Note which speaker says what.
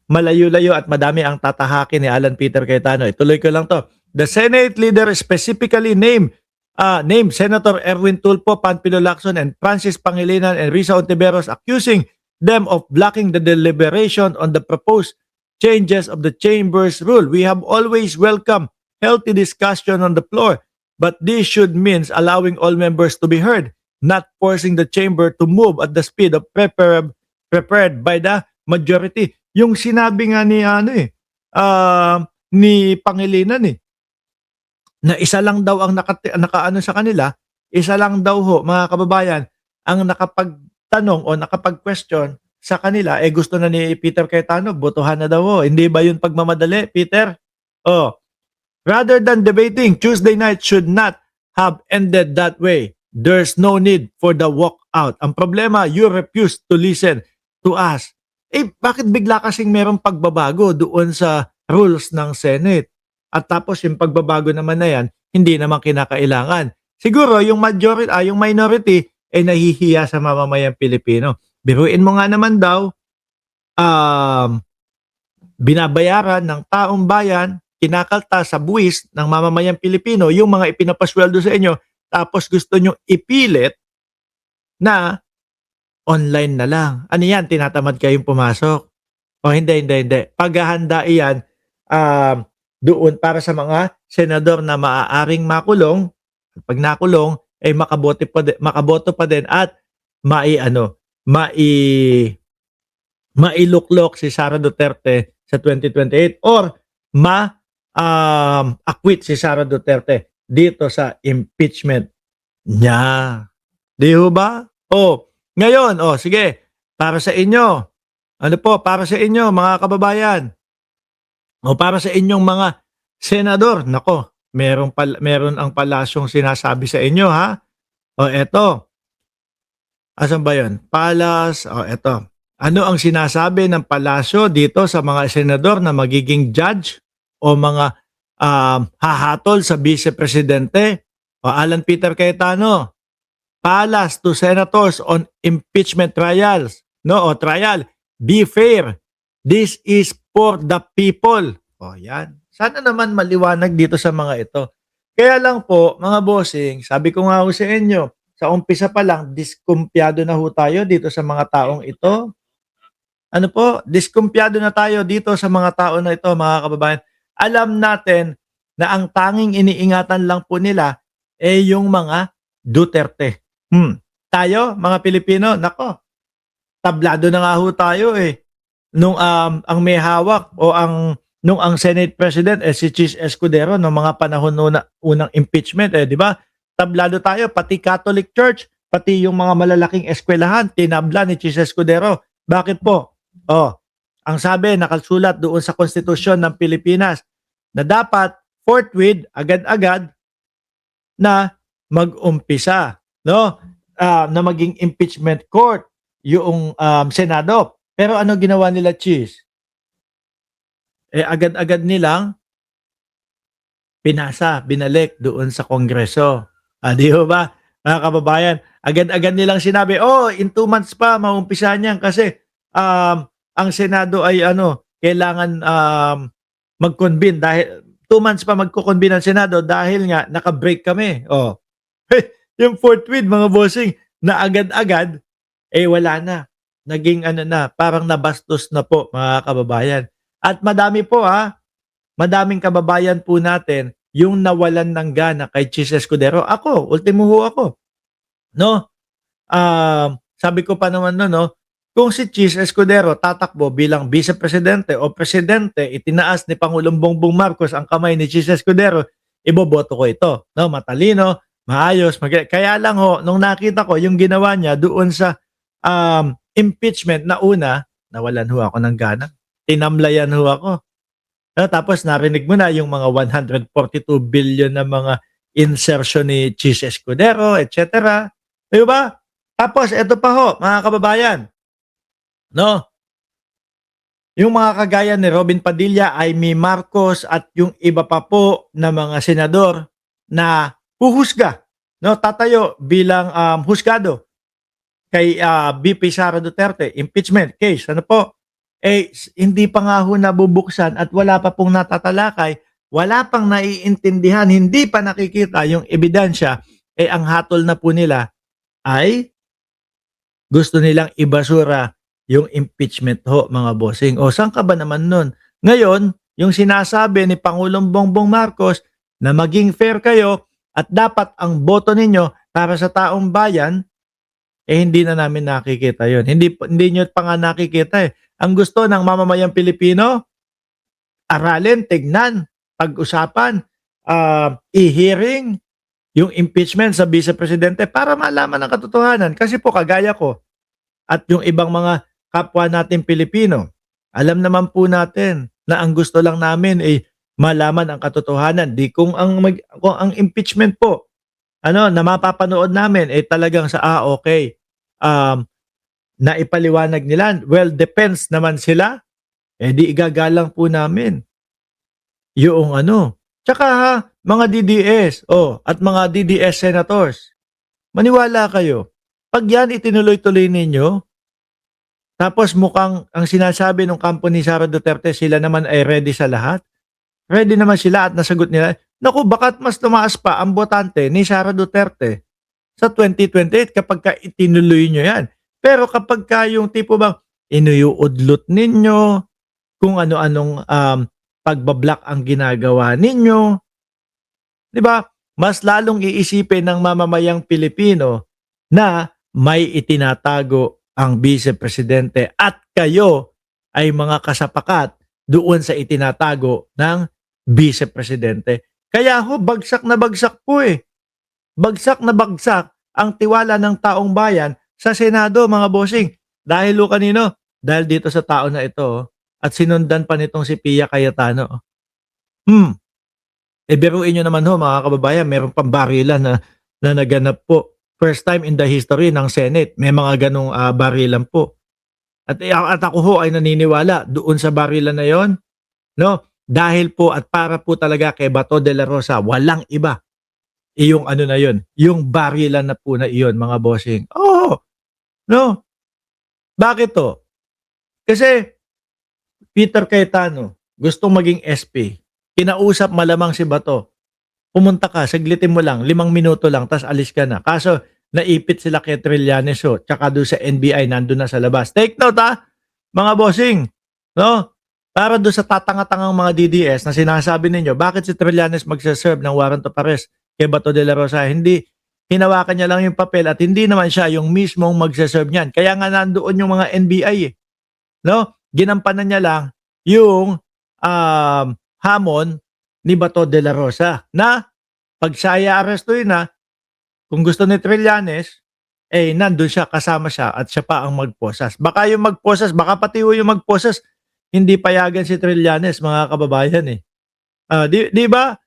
Speaker 1: malayo-layo at madami ang tatahakin ni Alan Peter Cayetano. Ituloy ko lang to. The Senate leader specifically named Senator Erwin Tulfo, Panfilo Lacson, and Francis Pangilinan and Risa Ontiveros, accusing them of blocking the deliberation on the proposed changes of the chamber's rule. We have always welcomed healthy discussion on the floor, but this should mean allowing all members to be heard, not forcing the chamber to move at the speed of prepared by the majority. Yung sinabi nga ni ni Pangilinan na isa lang daw ang nakaano sa kanila, isa lang daw ho mga kababayan ang nakapagtanong o nakapag-question sa kanila, gusto na ni Peter Cayetano, botohan na daw ho. Hindi ba yun pagmamadali, Peter? Oh, rather than debating, Tuesday night should not have ended that way. There's no need for the walkout. Ang problema, you refuse to listen to us. Bakit bigla kasing merong pagbabago doon sa rules ng Senate? At tapos yung pagbabago naman na yan, hindi naman kinakailangan. Siguro yung majority, yung minority ay nahihiya sa mamamayang Pilipino. Biruin mo nga naman daw, binabayaran ng taong bayan, kinakalta sa buwis ng mamamayang Pilipino yung mga ipinapasweldo sa inyo, tapos gusto nyo ipilit na online na lang. Ano yan? Tinatamad kayong pumasok? O hindi. Paghahanda iyan doon para sa mga senador na maaaring makulong. Pag nakulong, ay makaboto pa din at mailuklok si Sara Duterte sa 2028 or acquit si Sara Duterte dito sa impeachment niya. Di ho ba? Ngayon, sige, para sa inyo, para sa inyo mga kababayan, para sa inyong mga senador, nako, meron ang palasyong sinasabi sa inyo, ha? Eto. Asan ba yun? Palas, eto. Ano ang sinasabi ng palasyo dito sa mga senador na magiging judge o mga hahatol sa vice-presidente? Alan Peter Cayetano, Palas to senators on impeachment trials. Trial. Be fair. This is for the people. Yan. Sana naman maliwanag dito sa mga ito. Kaya lang po, mga bossing, sabi ko nga ho sa inyo, sa umpisa pa lang, diskumpiyado na ho tayo dito sa mga taong ito. Diskumpiyado na tayo dito sa mga tao na ito, mga kababayan. Alam natin na ang tanging iniingatan lang po nila yung mga Duterte. Tayo, mga Pilipino, nako, tablado na nga ho tayo nung ang may hawak o nung ang Senate President si Chis Escudero noong mga panahon unang impeachment, di ba? Tablado tayo, pati Catholic Church, pati yung mga malalaking eskwelahan, tinabla ni Chis Escudero. Bakit po? Ang sabi, nakasulat doon sa konstitusyon ng Pilipinas na dapat forthwith, agad-agad na mag-umpisa, na maging impeachment court yung Senado. Pero ano ginawa nila, Chis? Agad-agad nilang binalik doon sa Kongreso. Di ba, mga kababayan? Agad-agad nilang sinabi, in 2 months pa, maumpisa niyan kasi ang Senado ay kailangan mag-convene dahil 2 months pa magko-convene ang Senado dahil nga naka-break kami. Yung forthwith, mga bossing, na agad-agad, wala na. Naging parang nabastos na po, mga kababayan. At madami po madaming kababayan po natin yung nawalan ng gana kay Chis Escudero. Ultimo ho ako. Sabi ko pa naman kung si Chis Escudero tatakbo bilang vice-presidente o presidente, itinaas ni Pangulong Bongbong Marcos ang kamay ni Chis Escudero, iboboto ko ito. Matalino, maayos. Kaya lang nung nakita ko yung ginawa niya doon sa impeachment na una, nawalan ho ako ng gana. Tinamlayan ho ako. Tapos narinig mo na yung mga 142 billion na mga insertion ni Chis Escudero, etc. Di ba? Tapos ito pa ho, mga kababayan. Yung mga kagaya ni Robin Padilla, Amy Marcos at yung iba pa po na mga senador na huhusga, tatayo bilang husgado kay VP Sara Duterte, impeachment case. Hindi pa nga ho nabubuksan at wala pa pong natatalakay, wala pang naiintindihan, hindi pa nakikita yung ebidensya, ang hatol na po nila ay gusto nilang ibasura yung impeachment ho, mga bossing. O saan ka ba naman nun? Ngayon, yung sinasabi ni Pangulong Bongbong Marcos na maging fair kayo at dapat ang boto ninyo para sa taong bayan, hindi na namin nakikita yon. Hindi nyo pa nga nakikita eh. Ang gusto ng mamamayang Pilipino, aralin, tignan, pag-usapan, i-hearing yung impeachment sa Vice Presidente para malaman ang katotohanan. Kasi po kagaya ko at yung ibang mga kapwa natin Pilipino, alam naman po natin na ang gusto lang namin ay malaman ang katotohanan. Di kung ang impeachment po na mapapanood namin talagang okay. Na ipaliwanag nila, well, depends naman sila, di igagalang po namin yung Tsaka ha, mga DDS, at mga DDS senators, maniwala kayo, pag yan itinuloy-tuloy ninyo, tapos mukhang ang sinasabi ng kampo ni Sara Duterte, sila naman ay ready sa lahat, ready naman sila at nasagot nila, naku, bakat mas tumaas pa ang botante ni Sara Duterte sa 2028 kapag ka itinuloy nyo yan. Pero kapag ka yung tipo bang inuyuudlot ninyo, kung ano-anong pagbablock ang ginagawa ninyo, di ba? Mas lalong iisipin ng mamamayang Pilipino na may itinatago ang Vice Presidente at kayo ay mga kasapakat doon sa itinatago ng Vice Presidente. Kaya ho, bagsak na bagsak po eh. Bagsak na bagsak ang tiwala ng taong bayan sa Senado, mga bossing. Dahil ho kanino? Dahil dito sa tao na ito. At sinundan pa nitong si Pia Cayetano. Biruin nyo naman ho, mga kababayan, meron pang barilan na naganap po. First time in the history ng Senate, may mga ganong barilan po. At ako ho ay naniniwala doon sa barilan na yon, no? Dahil po at para po talaga kay Bato de la Rosa, walang iba. Yung na yon, yung barilan na po na iyon, mga bossing. No? Bakit to? Kasi Peter Cayetano, gustong maging SP. Kinausap malamang si Bato. Pumunta ka, saglitin mo lang, 5 minuto lang, tas alis ka na. Kaso, naipit sila kay Trillanes, tsaka doon sa NBI, nandun na sa labas. Take note mga bossing. No? Para doon sa tatanga-tangang mga DDS na sinasabi ninyo, bakit si Trillanes magsaserve ng warrant of arrest kay Bato de la Rosa? Hindi, hinawakan niya lang yung papel at hindi naman siya yung mismong magsaserve niyan. Kaya nga nandoon yung mga NBI eh. No? Ginampanan niya lang yung hamon ni Bato de la Rosa na pag siya i-arrestuin na, kung gusto ni Trillanes, nandun siya, kasama siya at siya pa ang magposas. Baka yung magposas, baka pati yung magposas, hindi payagan si Trillanes, mga kababayan eh. Di ba?